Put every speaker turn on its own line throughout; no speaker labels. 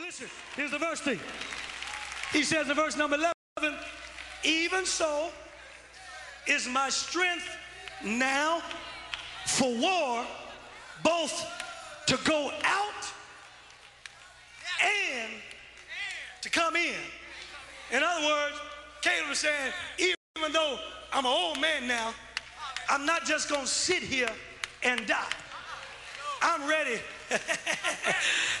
listen, here's the verse thing. He says in verse number 11, even so is my strength now for war, both to go out and to come in. In other words, Caleb is saying, even though I'm an old man now, I'm not just going to sit here and die. I'm ready.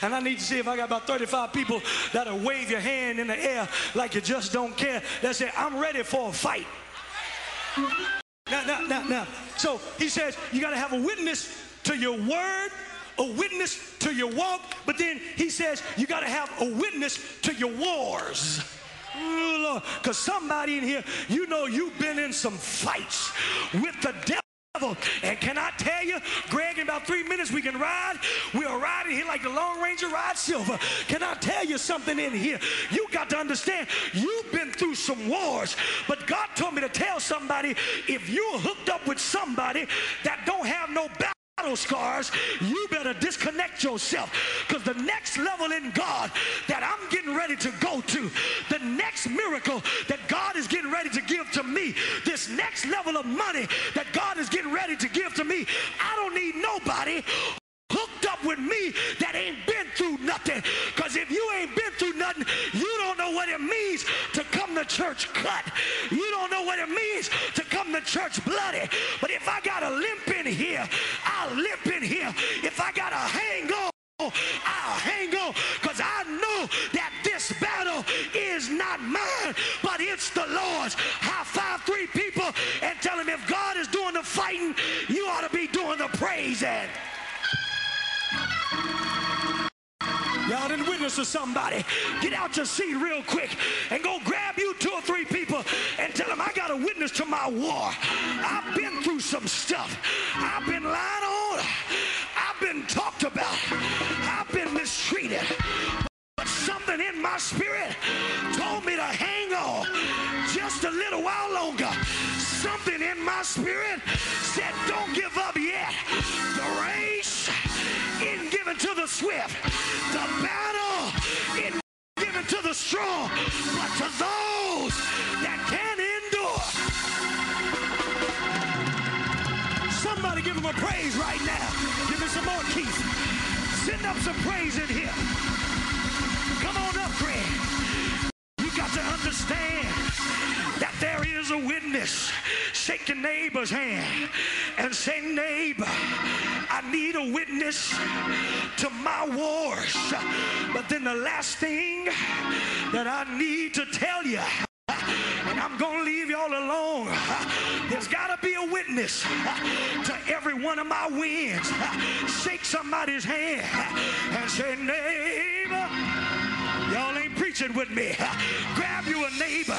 And I need to see if I got about 35 people that'll wave your hand in the air like you just don't care. That say, I'm ready for a fight. Now. So he says, you got to have a witness to your word, a witness to your walk, but then he says, you got to have a witness to your wars. Because somebody in here, you know you've been in some fights with the devil. And can I tell you, Greg, in about 3 minutes we can ride. We are riding here like the Lone Ranger rides silver. Can I tell you something in here? You got to understand, you've been through some wars. But God told me to tell somebody, if you're hooked up with somebody that don't have no battle scars, you better disconnect yourself, because the next level in God that I'm getting ready to go to, the next miracle that God is getting ready to give to me, this next level of money that God is getting ready to give to me, I don't need nobody hooked up with me that ain't been through nothing. Because if you ain't been through nothing, you don't know what it means to come to church cut. You don't know what it means to come to church bloody. But if I got a limp in here, I'll limp in here. If I got a hang on, I'll hang on, because I know that this battle is not mine, but it's the Lord's. High five 3 people and tell them, if God is doing the fighting, you ought to be doing the praising. Y'all didn't witness to somebody. Get out your seat real quick and go grab you 2 or 3 people and tell them, I got a witness to my war. I've been through some stuff. I've been lied on. I've been talked about. I've been mistreated. But something in my spirit told me to hang on just a little while longer. Something in my spirit said, don't give up yet. The race isn't given to the swift. The battle isn't given to the strong, but to those that can endure. Somebody give him a praise right now. Give me some more, Keith. Send up some praise in here. Come on up, Greg. You got to understand that there is a witness. Shake your neighbor's hand and say, neighbor, I need a witness to my wars. But then the last thing that I need to tell you, and I'm going to leave y'all alone, there's got to be a witness to every one of my wins. Shake somebody's hand and say, neighbor, y'all ain't preaching with me. Grab you a neighbor,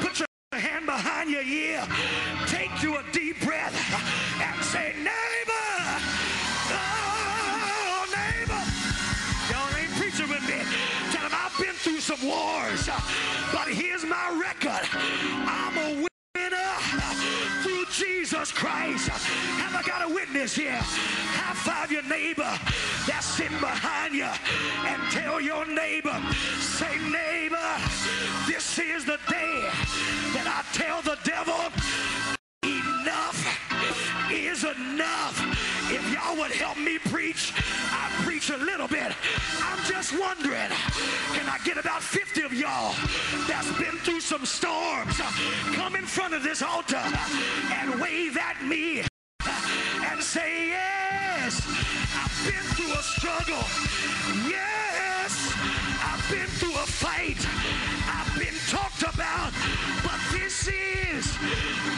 put your hand behind your ear, take you a deep breath and say, neighbor, oh, neighbor, y'all ain't preaching with me. Tell them I've been through some wars, but here's my record. I'm a winner through Jesus Christ. Have I got a witness here? High five your neighbor that's sitting behind you and tell your neighbor, say, neighbor, this is the day that I tell the devil, enough is enough. If y'all would help me preach, I preach a little bit. I'm just wondering, can I get about 50 of y'all that's been through some storms come in front of this altar and wave at me and say, yes, I've been through a struggle. Yes, I've been through a fight. I've been talked about, but this is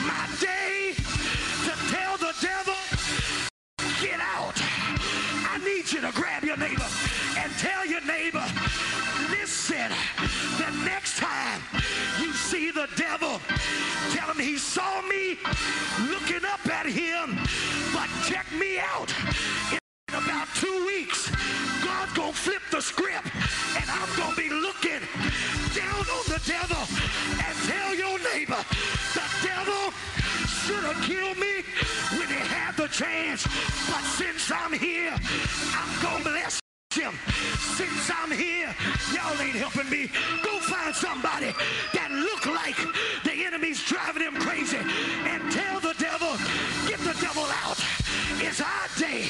my day to tell the devil, get out. I need you to grab your neighbor and tell your neighbor, listen, the next time you see the devil, tell him he saw me looking up at him, but check me out. In about 2 weeks, God's gonna flip the script and I'm gonna be looking down on the devil. And tell your neighbor, the devil should have killed me when he had the chance, but since I'm here, I'm gonna bless him. Since I'm here, y'all ain't helping me. Go find somebody that look like the enemy's driving him crazy and tell the devil, get the devil out. It's our day.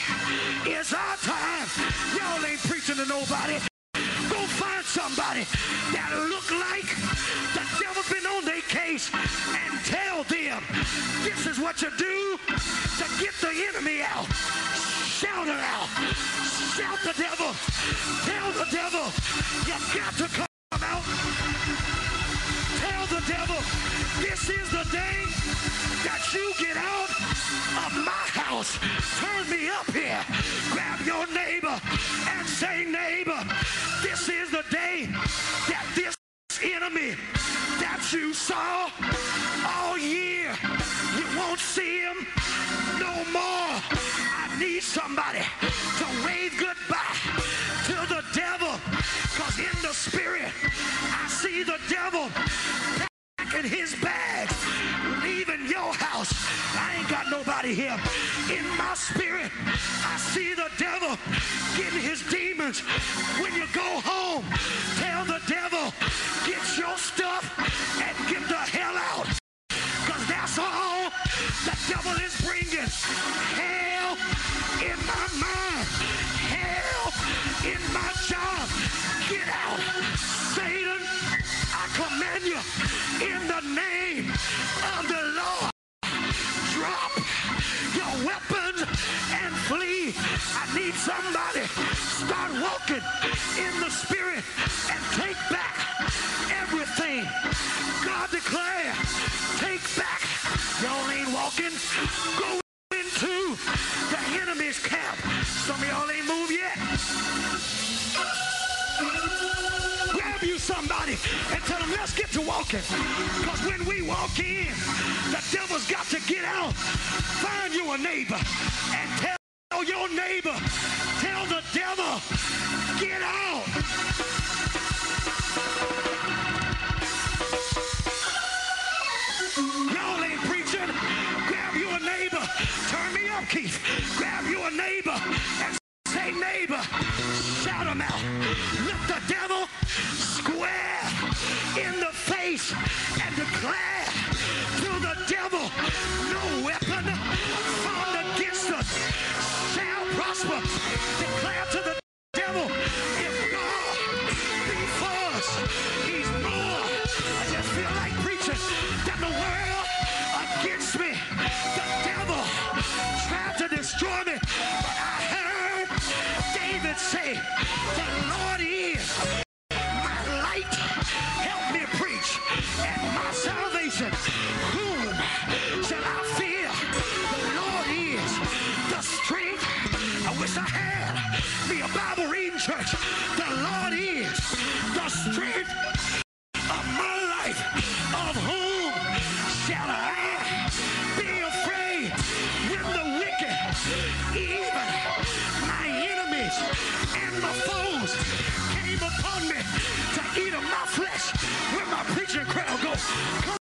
It's our time. Y'all ain't preaching to nobody. Go find somebody that look like the devil's been on their case and tell them this is what you do to get the enemy out. Shout it out. Shout the devil. Tell the devil you've got to come out. Tell the devil this is the day that you get out of my house. Turn me up here. Grab your neighbor and say, neighbor, this is the day that this enemy that you saw all year, you won't see him no more. I need somebody to wave goodbye to the devil, because in the spirit I see the devil packing his bags, leaving your house. I ain't got nobody here. In my spirit I see the devil getting his demons. When you go home, tell the devil, get your stuff and get the hell out, because that's all the devil is bringing. Hell in my mind, hell in my job. Get out. Satan, I command you in the name of the Lord. Drop your weapons and flee. I need somebody start walking in the spirit and take back everything God declared. Take back. Y'all ain't walking. Go into the enemy's camp. Some of y'all ain't moved yet. Grab you somebody and tell them, let's get to walking. Because when we walk in, the devil's got to get out. Find you a neighbor and tell your neighbor, tell the devil, get out. Y'all ain't preaching. Grab you a neighbor. Turn me up, Keith. Grab you a neighbor and say, neighbor, shout him out. Look the devil square in the face and declare to the devil, no weapon formed against us shall prosper. Declare to the devil, if God be for us, he's more. I just feel like preaching that the world against me. The devil tried to destroy me, but I heard David say, the Lord is my light. Help me preach. And my salvation. Whom shall I fear? The Lord is the strength. I wish I had me a Bible reading church. The Lord is the strength of my life. Of whom shall I be afraid? When the wicked, even my enemies and my foes came upon me to eat of my flesh, where my preaching crowd goes.